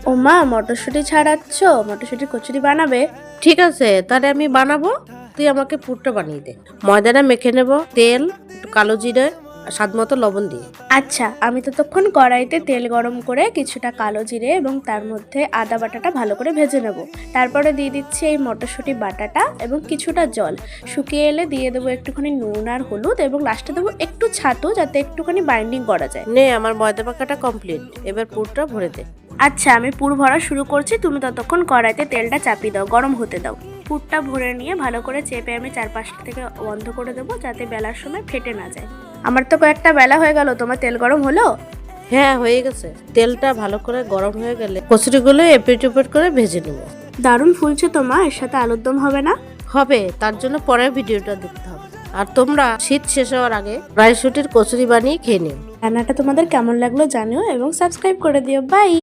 ও মা, মটরশুঁটি ছাড়াচ্ছ? মটরশুঁটি কচুরি বানাবে? ঠিক আছে, তাহলে আমি বানাবো, তুই আমাকে পুরটা বানিয়ে দে। ময়দাটা মেখে নেব, তেল, একটু কালো জিরে, স্বাদ মতো লবণ দিয়ে। আচ্ছা, আমি ততক্ষণ কড়াইতে তেল গরম করে কিছুটা কালো জিরে এবং তার মধ্যে আদা বাটাটা ভালো করে ভেজে নেব। তারপরে দিয়ে দিচ্ছি এই মটরশুঁটি বাটাটা এবং কিছুটা জল। শুকিয়ে এলে দিয়ে দেবো একটুখানি নুন আর হলুদ এবং লাস্টে দেবো একটু ছাতু, যাতে একটুখানি বাইন্ডিং করা যায়। নে, আমার ময়দা মাখাটা কমপ্লিট, এবার পুরটা ভরে দে। আচ্ছা, আমি পুর ভরা শুরু করছি, তুমি ততক্ষণ কড়াইতে তেলটা চাপিয়ে দাও, গরম হতে দাও। পুরটা ভরে নিয়ে ভালো করে চেপে আমি চারপাশ থেকে বন্ধ করে দেবো, যাতে বেলার সময় ফেটে না যায়। আমার তো কয়েকটা বেলা হয়ে গেল, তোমার তেল গরম হলো? হ্যাঁ, হয়ে গেছে। তেলটা ভালো করে গরম হয়ে গেলে কচুরিগুলো এপিট ওপিট করে ভেজে নেব। দারুণ ফুলছে তো মা, এর সাথে আলুর দম হবে না? হবে, তার জন্য পরের ভিডিওটা দেখতে হবে। আর তোমরা শীত শেষ হওয়ার আগে কড়াইশুঁটির কচুরি বানিয়ে খেয়ে নিও। রান্নাটা তোমাদের কেমন লাগলো জানিও এবং সাবস্ক্রাইব করে দিও। বাই।